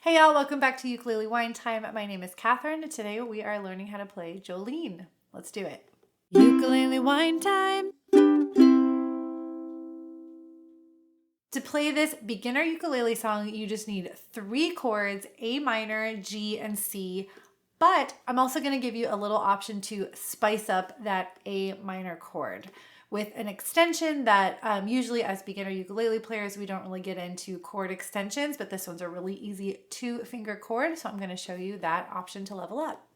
Hey y'all, welcome back to Ukulele Wine Time. My name is Catherine. Today we are learning how to play Jolene. Let's do it. Ukulele Wine Time. To play this beginner ukulele song, you just need 3 chords, A minor, G, and C. But I'm also going to give you a little option to spice up that A minor chord with an extension that usually as beginner ukulele players, we don't really get into chord extensions, but this one's a really easy 2-finger chord. So I'm going to show you that option to level up.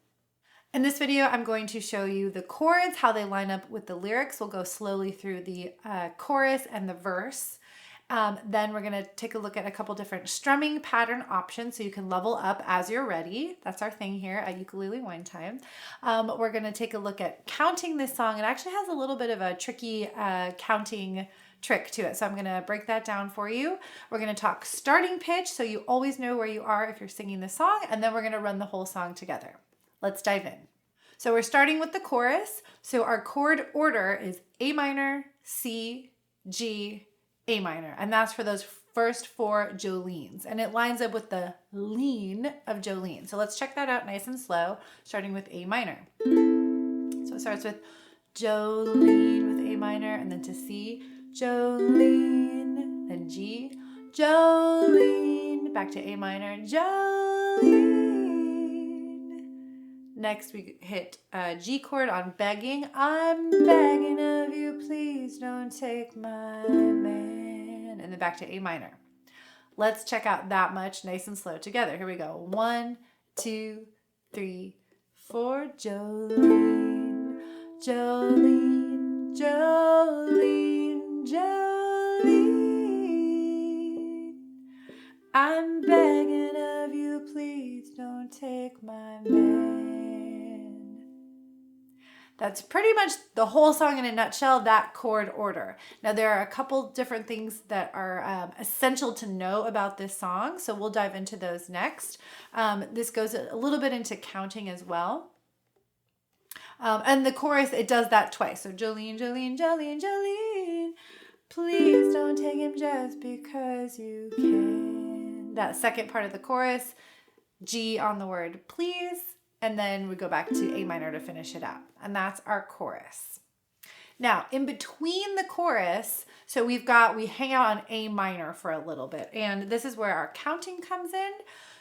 In this video, I'm going to show you the chords, how they line up with the lyrics. We'll go slowly through the chorus and the verse. Then we're going to take a look at a couple different strumming pattern options so you can level up as you're ready. That's our thing here at Ukulele Wine Time. We're going to take a look at counting this song. It actually has a little bit of a tricky counting trick to it. So I'm going to break that down for you. We're going to talk starting pitch so you always know where you are if you're singing the song. And then we're going to run the whole song together. Let's dive in. So we're starting with the chorus. So our chord order is A minor, C, G, A minor, and that's for those first 4 Jolenes, and it lines up with the lean of Jolene. So let's check that out nice and slow, starting with A minor. So it starts with Jolene with A minor, and then to C, Jolene, then G, Jolene, back to A minor, Jolene. Next we hit G chord on begging. I'm begging of you, please don't take my man. And then back to A minor. Let's check out that much nice and slow together. Here we go. 1, 2, 3, 4. Jolene, Jolene, Jolene, Jolene. I'm begging of you, please don't take my man. That's pretty much the whole song in a nutshell, that chord order. Now, there are a couple different things that are essential to know about this song, so we'll dive into those next. This goes a little bit into counting as well. And the chorus, it does that twice. So Jolene, Jolene, Jolene, Jolene, please don't take him just because you can. That second part of the chorus, G on the word please, and then we go back to A minor to finish it up. And that's our chorus. Now, in between the chorus, so we hang out on A minor for a little bit. And this is where our counting comes in.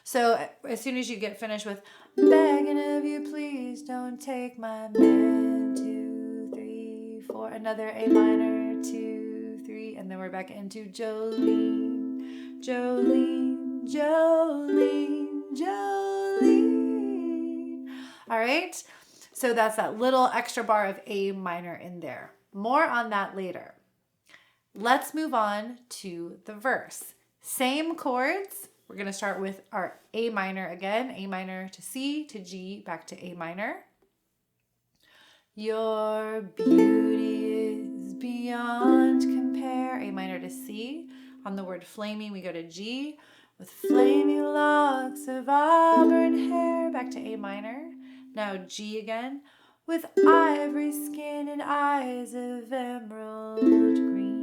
So as soon as you get finished with begging of you, please don't take my man, 2, 3, 4, another A minor, 2, 3, and then we're back into Jolene, Jolene, Jolene, Jolene. All right, so that's that little extra bar of A minor in there. More on that later. Let's move on to the verse. Same chords. We're going to start with our A minor again. A minor to C, to G, back to A minor. Your beauty is beyond compare. A minor to C. On the word flaming, we go to G. With flaming locks of auburn hair, back to A minor. Now G again, with ivory skin and eyes of emerald green.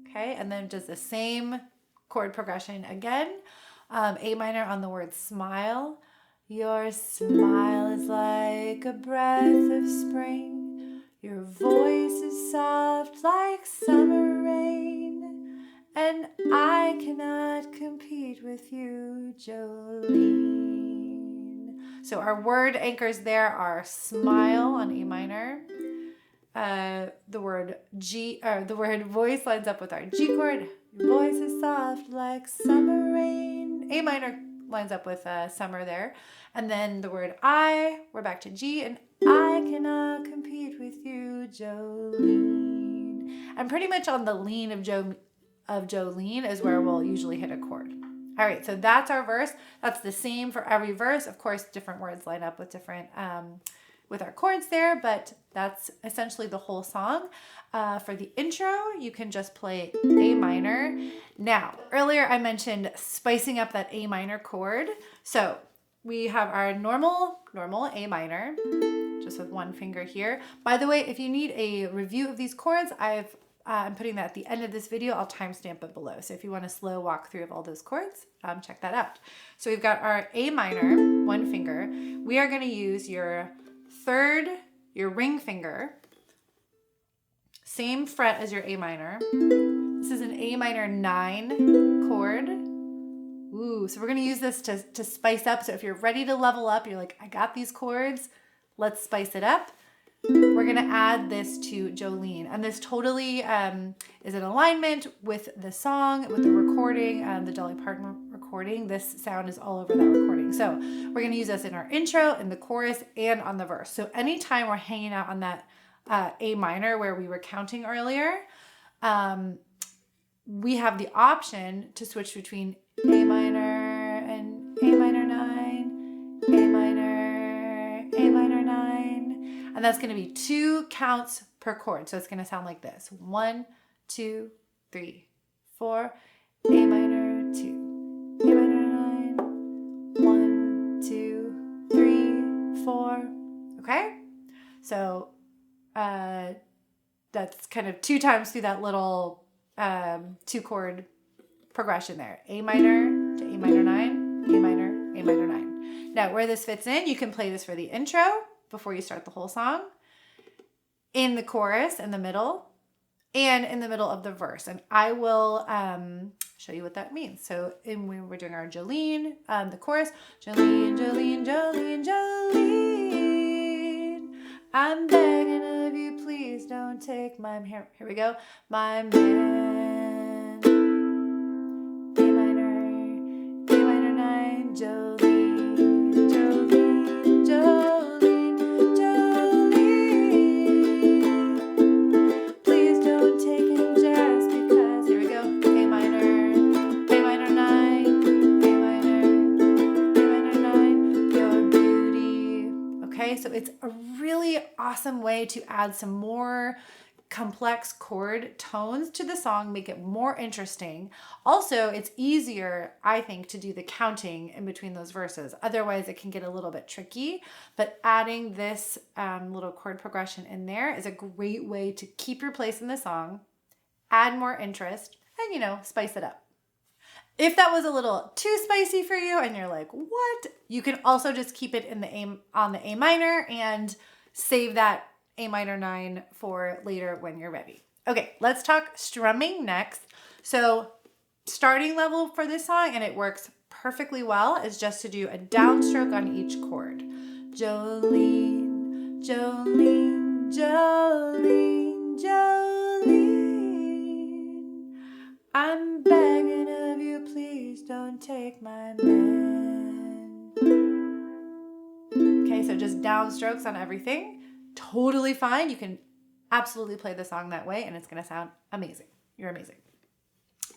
Okay, and then does the same chord progression again. A minor on the word smile. Your smile is like a breath of spring. Your voice is soft like summer rain. And I cannot compete with you, Jolene. So our word anchors there are smile on A minor. The word voice lines up with our G chord. Your voice is soft like summer rain. A minor lines up with summer there. And then the word we're back to G, and I cannot compete with you, Jolene. And pretty much on the lean of Jolene is where we'll usually hit a chord. All right, so that's our verse. That's the same for every verse. Of course, different words line up with different with our chords there, but that's essentially the whole song. For the intro, you can just play A minor. Now, earlier I mentioned spicing up that A minor chord. So we have our normal A minor, just with one finger here. By the way, if you need a review of these chords, I've I'm putting that at the end of this video. I'll timestamp it below. So if you want a slow walkthrough of all those chords, check that out. So we've got our A minor, one finger. We are going to use your ring finger, same fret as your A minor. This is an A minor 9 chord. Ooh, so we're going to use this to spice up. So if you're ready to level up, you're like, I got these chords, let's spice it up. We're going to add this to Jolene. And this totally is in alignment with the song, with the recording, the Dolly Parton recording. This sound is all over that recording. So we're going to use this in our intro, in the chorus, and on the verse. So anytime we're hanging out on that A minor where we were counting earlier, we have the option to switch between A minor and A minor 9, A minor, A minor 9. And that's going to be 2 counts per chord. So it's going to sound like this. 1, 2, 3, 4, A minor 2, A minor 9, 1, 2, 3, 4. Okay? So that's kind of 2 times through that little 2 chord progression there. A minor to A minor 9, A minor, A minor 9. Now where this fits in, you can play this for the intro before you start the whole song, in the chorus in the middle, and in the middle of the verse. And I will show you what that means. So when we're doing our Jolene, the chorus, Jolene, Jolene, Jolene, Jolene, I'm begging of you, please don't take my, here we go, my man. A minor 9, Jolene, Jolene, Jolene, Jolene. Please don't take him just because, here we go, A minor 9, A minor 9, your beauty. Okay, so it's a really awesome way to add some more complex chord tones to the song, make it more interesting. Also, it's easier, I think, to do the counting in between those verses. Otherwise, it can get a little bit tricky, but adding this little chord progression in there is a great way to keep your place in the song, add more interest, and, you know, spice it up. If that was a little too spicy for you and you're like, what? You can also just keep it in on the A minor and save that A minor 9 for later when you're ready. Okay, let's talk strumming next. So starting level for this song, and it works perfectly well, is just to do a downstroke on each chord. Jolene, Jolene, Jolene, Jolene, I'm begging of you, please don't take my man. Okay, so just downstrokes on everything. Totally fine. You can absolutely play the song that way and it's going to sound amazing. You're amazing.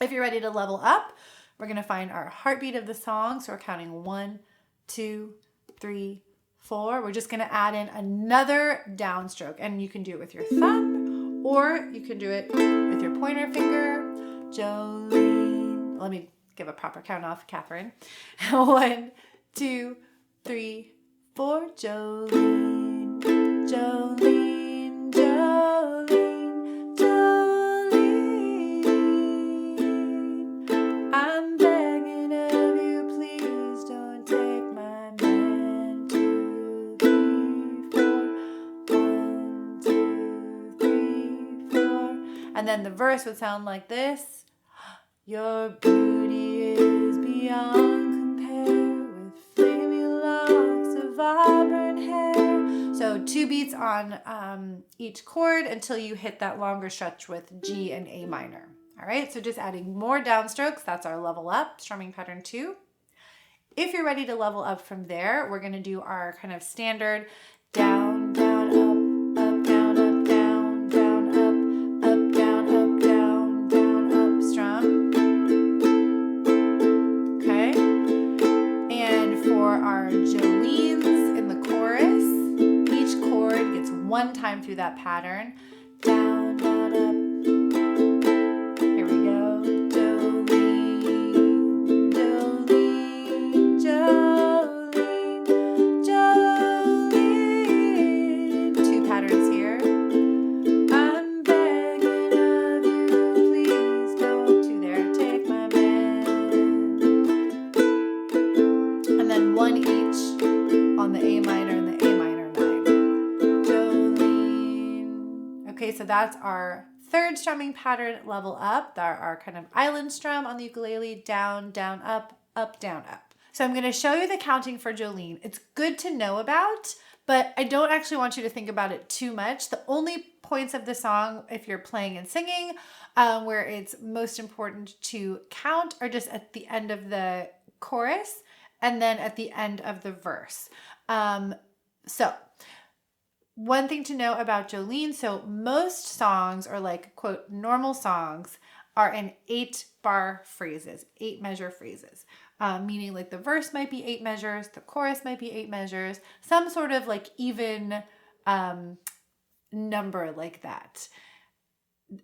If you're ready to level up, we're going to find our heartbeat of the song. So we're counting 1, 2, 3, 4. We're just going to add in another downstroke, and you can do it with your thumb or you can do it with your pointer finger. Jolene. Let me give a proper count off, Catherine. 1, 2, 3, 4. Jolene, Jolene, Jolene, Jolene. I'm begging of you, please don't take my man. 2, 3, 4. 1, 2, 3, 4. And then the verse would sound like this. Your beauty is beyond compare with flaming locks of vibrant hair. So 2 beats on each chord until you hit that longer stretch with G and A minor. All right, so just adding more downstrokes. That's our level up, strumming pattern 2. If you're ready to level up from there, we're going to do our kind of standard down, down, up, down, up, down, down, up, down, up, down, down, up, strum. Okay. And for our Jolenes in the chorus, each chord gets 1 time through that pattern. Down, down, up. Here we go. Jolene, Jolene, Jolene, Jolene. 2 patterns here. I'm begging of that's our third strumming pattern, level up, our kind of island strum on the ukulele, down, down, up, down, up. So I'm going to show you the counting for Jolene. It's good to know about, but I don't actually want you to think about it too much. The only points of the song, if you're playing and singing, where it's most important to count are just at the end of the chorus and then at the end of the verse. So one thing to know about Jolene, so most songs or like quote normal songs are in 8-bar phrases, 8-measure phrases, meaning like the verse might be 8 measures, the chorus might be 8 measures, some sort of like even number like that.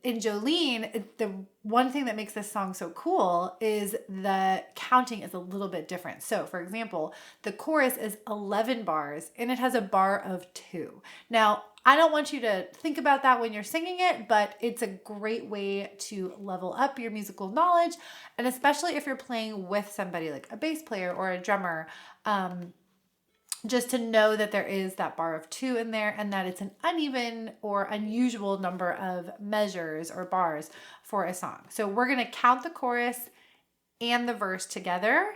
In Jolene, the one thing that makes this song so cool is the counting is a little bit different. So for example, the chorus is 11 bars and it has a bar of 2. Now, I don't want you to think about that when you're singing it, but it's a great way to level up your musical knowledge. And especially if you're playing with somebody like a bass player or a drummer, just to know that there is that bar of 2 in there and that it's an uneven or unusual number of measures or bars for a song. So we're going to count the chorus and the verse together.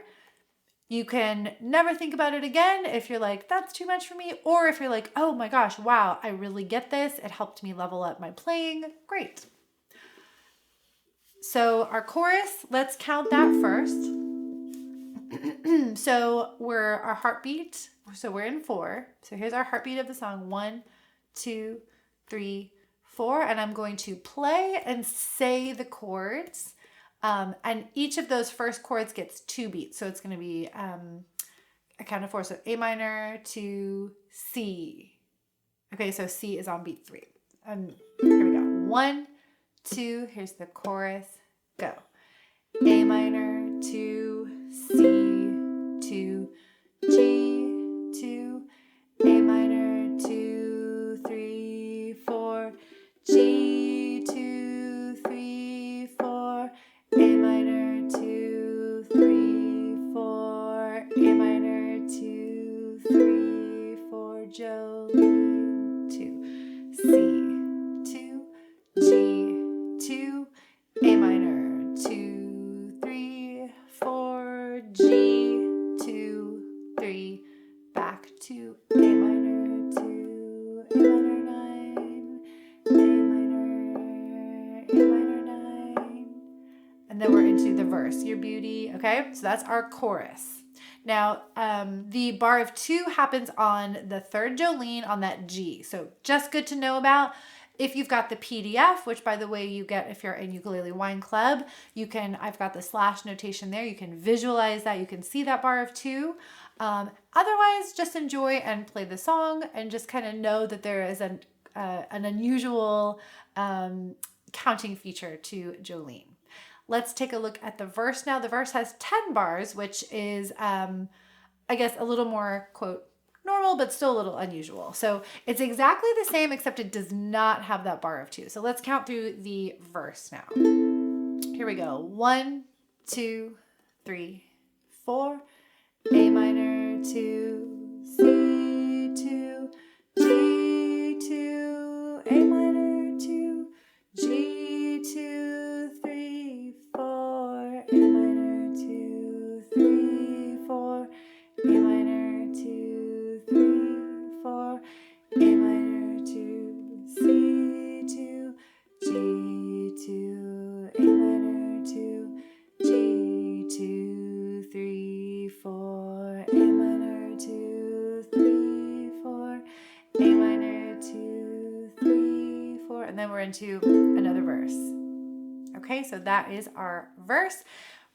You can never think about it again if you're like, that's too much for me. Or if you're like, oh my gosh, wow, I really get this. It helped me level up my playing. Great. So our chorus, let's count that first. So our heartbeat. So we're in 4. So here's our heartbeat of the song. 1, 2, 3, 4. And I'm going to play and say the chords. And each of those first chords gets 2 beats. So it's going to be a count of 4. So A minor to C. Okay, so C is on beat 3. Here we go. 1, 2. Here's the chorus. Go. A minor to C to G to A minor 2, 3, 4 G 2, 3, 4 A minor 2, 3, 4 A minor 2, 3, 4 Jolene 2 C 2 G 2 A minor 2, 3, 4 G 2, 3 back to A minor 2 A minor 9 A minor 9 and then we're into the verse, your beauty. Okay, so that's our chorus. Now the bar of 2 happens on the third Jolene on that G, so just good to know about. If you've got the PDF, which by the way you get if you're in Ukulele Wine Club, I've got the slash notation there. You can visualize that. You can see that bar of 2. Otherwise, just enjoy and play the song and just kind of know that there is an unusual counting feature to Jolene. Let's take a look at the verse now. The verse has 10 bars, which is, I guess, a little more, quote, normal, but still a little unusual. So it's exactly the same, except it does not have that bar of 2. So let's count through the verse now. Here we go. 1, 2, 3, 4. A minor 2, C 2, G 2, A minor 2, G 2, 3, 4. A minor 2, 3, 4. A minor 2, 3, 4, A minor 2, C 2, G 2, A minor 2, G 2, 3, 4, A minor 2, 3, 4, A minor 2, 3, 4, and then we're into another verse. Okay, so that is our verse.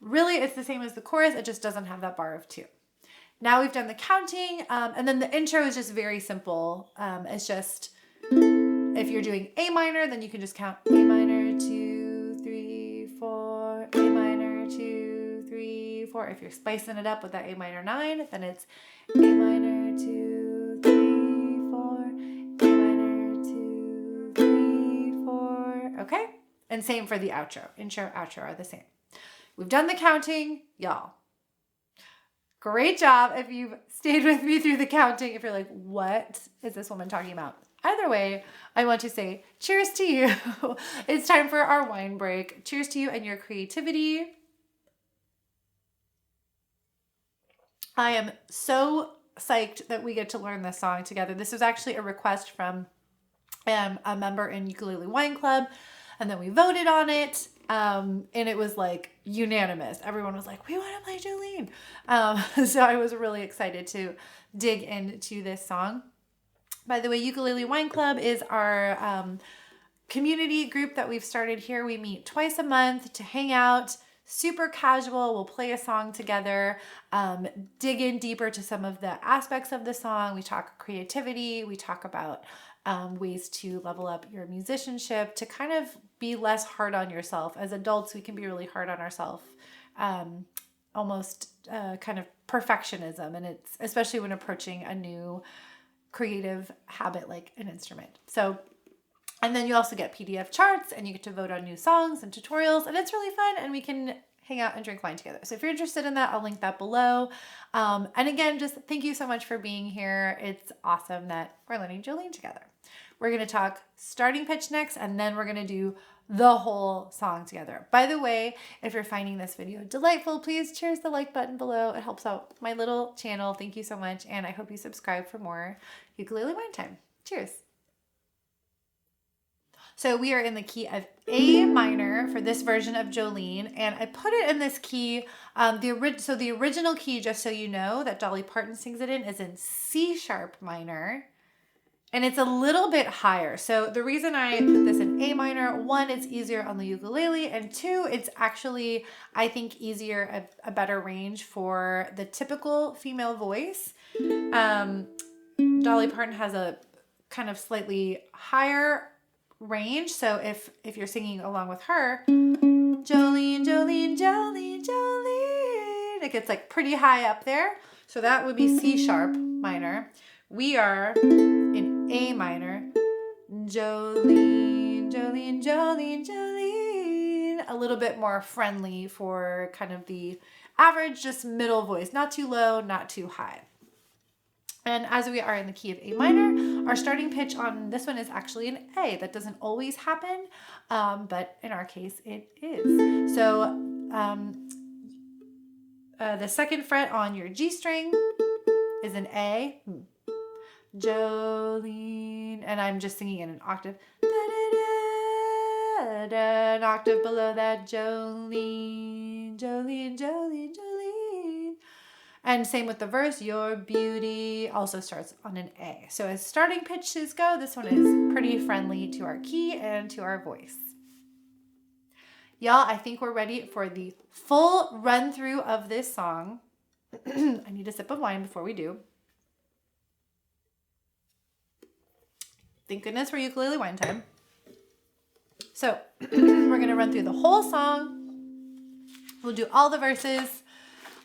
Really, it's the same as the chorus, it just doesn't have that bar of 2. Now we've done the counting, and then the intro is just very simple. It's just, if you're doing A minor, then you can just count A minor 2, 3, 4, A minor 2, 3, 4. If you're spicing it up with that A minor 9, then it's A minor 2, 3, 4, A minor 2, 3, 4. Okay? And same for the outro. Intro, outro are the same. We've done the counting, y'all. Great job if you've stayed with me through the counting. If you're like, what is this woman talking about? Either way, I want to say cheers to you. It's time for our wine break. Cheers to you and your creativity. I am so psyched that we get to learn this song together. This was actually a request from a member in Ukulele Wine Club, and then we voted on it, and it was like unanimous. Everyone was like, we want to play Jolene. So I was really excited to dig into this song. By the way, Ukulele Wine Club is our community group that we've started here. We meet twice a month to hang out. Super casual. We'll play a song together, dig in deeper to some of the aspects of the song. We talk creativity. We talk about ways to level up your musicianship, to kind of be less hard on yourself. As adults, we can be really hard on ourselves, almost kind of perfectionism. And it's especially when approaching a new creative habit like an instrument. So, and then you also get PDF charts, and you get to vote on new songs and tutorials, and it's really fun, and we can hang out and drink wine together. So if you're interested in that, I'll link that below. And again, just thank you so much for being here. It's awesome that we're learning Jolene together. We're going to talk starting pitch next, and then we're going to do the whole song together. By the way, if you're finding this video delightful, please cheers the like button below. It helps out my little channel. Thank you so much. And I hope you subscribe for more ukulele wine time. Cheers. So we are in the key of A minor for this version of Jolene, and I put it in this key. So the original key, just so you know, that Dolly Parton sings it in, is in C sharp minor, and it's a little bit higher. So the reason I put this in A minor, one, it's easier on the ukulele, and two, it's actually, I think, easier, a better range for the typical female voice. Dolly Parton has a kind of slightly higher range, so if you're singing along with her, Jolene, Jolene, Jolene, Jolene, it gets like pretty high up there. So that would be C sharp minor. We are in A minor, Jolene, Jolene, Jolene, Jolene, a little bit more friendly for kind of the average, just middle voice, not too low, not too high. And as we are in the key of A minor, our starting pitch on this one is actually an A. That doesn't always happen, but in our case, it is. So the second fret on your G string is an A. Jolene, and I'm just singing in an octave. An octave below that, Jolene, Jolene, Jolene, Jolene. And same with the verse, your beauty also starts on an A. So as starting pitches go, this one is pretty friendly to our key and to our voice. Y'all, I think we're ready for the full run through of this song. I need a sip of wine before we do. Thank goodness for ukulele wine time. So we're going to run through the whole song. We'll do all the verses.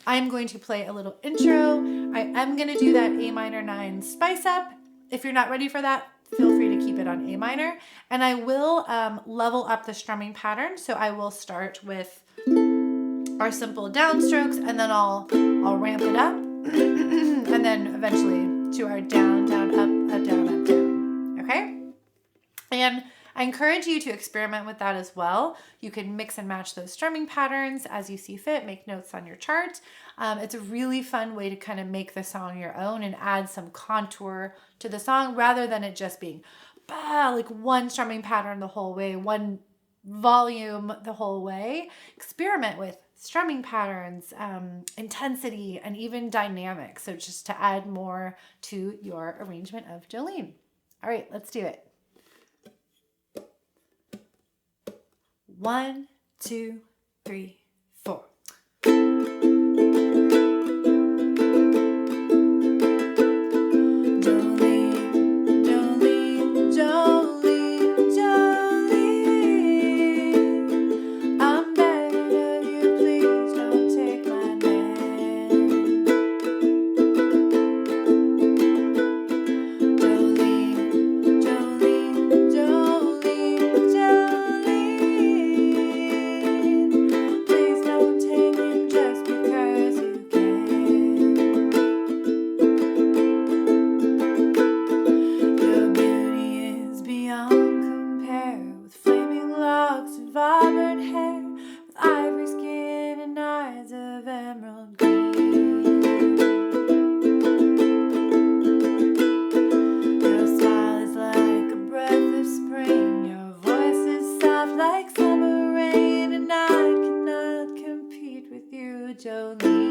I'm going to play a little intro. I am going to do that A minor 9 spice up. If you're not ready for that, feel free to keep it on A minor. And I will level up the strumming pattern. So I will start with our simple downstrokes, and then I'll ramp it up. And then eventually to our down, down, up, down, up, down. Okay? And I encourage you to experiment with that as well. You can mix and match those strumming patterns as you see fit, make notes on your chart. It's a really fun way to kind of make the song your own and add some contour to the song rather than it just being like one strumming pattern the whole way, one volume the whole way. Experiment with strumming patterns, intensity, and even dynamics. So just to add more to your arrangement of Jolene. All right, let's do it. 1, 2, 3, 4. Don't of auburn hair, with ivory skin and eyes of emerald green. Your smile is like a breath of spring, your voice is soft like summer rain, and I cannot compete with you, Jolene.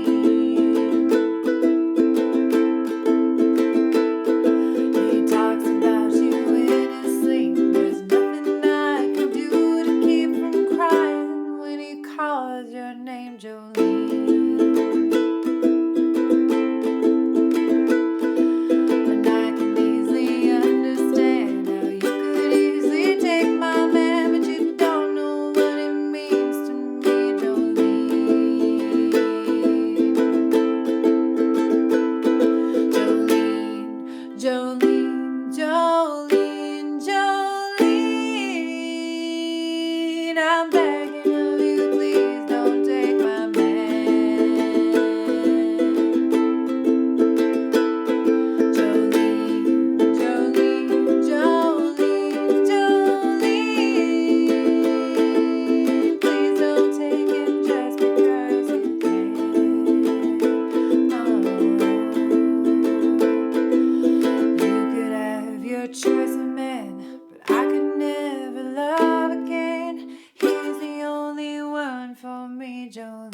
Jolene, Jolene, Jolene, I'm begging of you, please don't take my man. Jolene, Jolene, Jolene, Jolene, please don't take him just because you can. Your choice of man, but I could never love again. He's the only one for me, Jolene.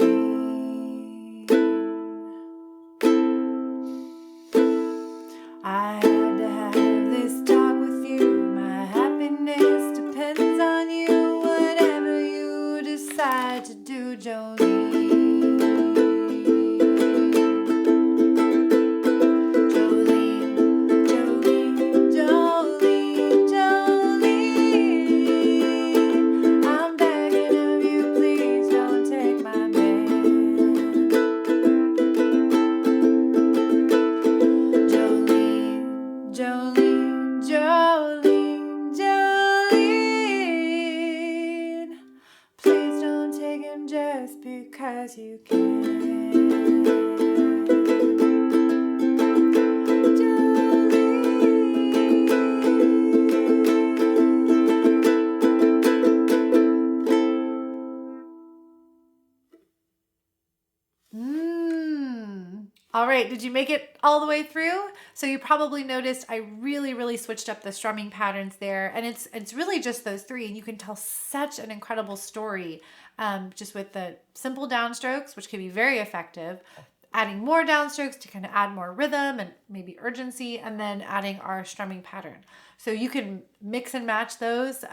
I had to have this talk with you. My happiness depends on you. Whatever you decide to do, Jolene. Jolene, Jolene, Jolene, please don't take him just because you can. All right, did you make it all the way through? So you probably noticed I really switched up the strumming patterns there, and it's really just those three, and you can tell such an incredible story just with the simple downstrokes, which can be very effective, adding more downstrokes to kind of add more rhythm and maybe urgency, and then adding our strumming pattern. So you can mix and match those,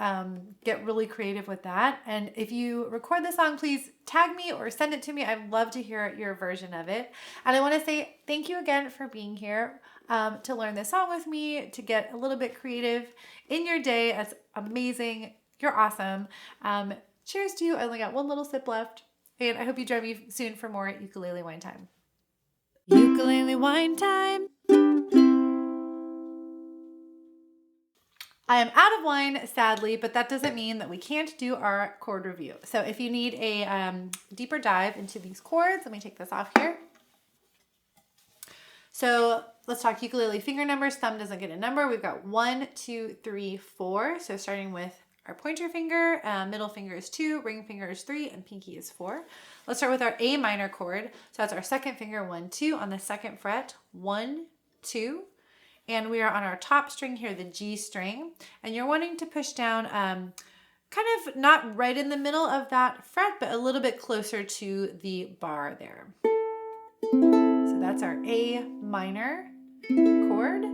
get really creative with that. And if you record the song, please tag me or send it to me. I'd love to hear your version of it. And I want to say thank you again for being here to learn this song with me, to get a little bit creative in your day. That's amazing. You're awesome. Cheers to you. I only got one little sip left. And I hope you join me soon for more ukulele wine time. Ukulele wine time. I am out of wine, sadly, but that doesn't mean that we can't do our chord review. So if you need a deeper dive into these chords, let me take this off here. So let's talk ukulele finger numbers. Thumb doesn't get a number. We've got 1, 2, 3, 4. So starting with our pointer finger, middle finger is 2, ring finger is 3, and pinky is 4. Let's start with our A minor chord. So that's our second finger, 1, 2, on the second fret, 1, 2. And we are on our top string here, the G string. And you're wanting to push down kind of not right in the middle of that fret, but a little bit closer to the bar there. So that's our A minor chord.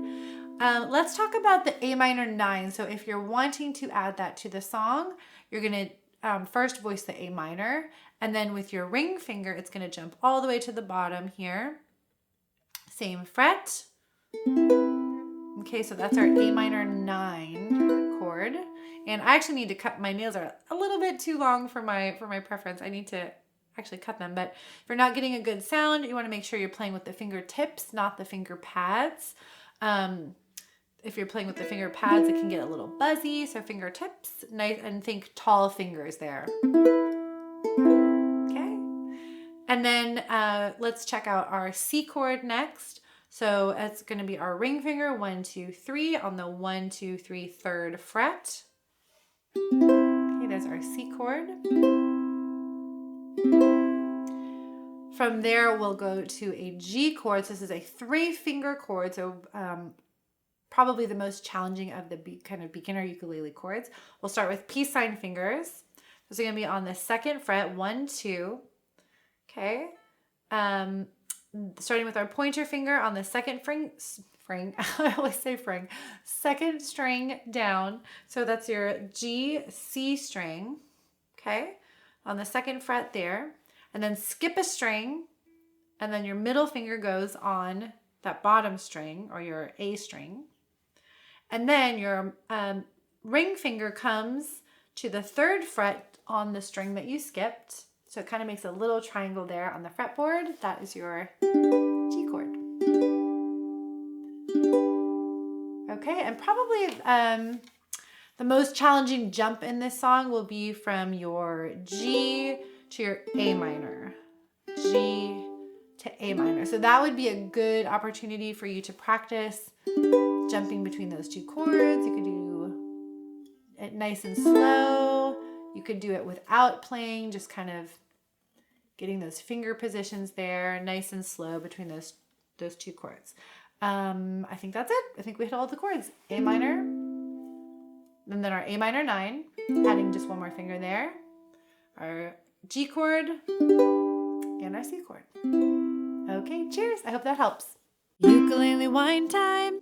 Let's talk about the A minor 9. So if you're wanting to add that to the song, you're going to first voice the A minor, and then with your ring finger, it's going to jump all the way to the bottom here. Same fret. Okay, so that's our A minor 9 chord. And I actually need to cut, my nails are a little bit too long for my preference. I need to actually cut them, but if you're not getting a good sound, you want to make sure you're playing with the fingertips, not the finger pads. If you're playing with the finger pads, it can get a little buzzy. So fingertips, nice, and think tall fingers there. Okay. And then let's check out our C chord next. So it's going to be our ring finger, 1, 2, 3 on the 1, 2, 3 third fret. Okay, there's our C chord. From there, we'll go to a G chord. So this is a 3-finger chord, so probably the most challenging of the kind of beginner ukulele chords. We'll start with peace sign fingers. Those are going to be on the 2nd fret, 1, 2. Okay. Starting with our pointer finger on the 2nd string, I always say string, 2nd string down. So that's your G, C string. Okay. On the 2nd fret there. And then skip a string, and then your middle finger goes on that bottom string or your A string. And then your ring finger comes to the 3rd fret on the string that you skipped. So it kind of makes a little triangle there on the fretboard. That is your G chord. Okay, and probably the most challenging jump in this song will be from your G to your A minor. G to A minor. So that would be a good opportunity for you to practice jumping between those 2 chords. You could do it nice and slow. You could do it without playing, just kind of getting those finger positions there, nice and slow between those 2 chords. I think that's it. I think we hit all the chords. A minor, and then our A minor 9, adding just 1 more finger there. Our G chord, and our C chord. Okay, cheers. I hope that helps. Ukulele wine time.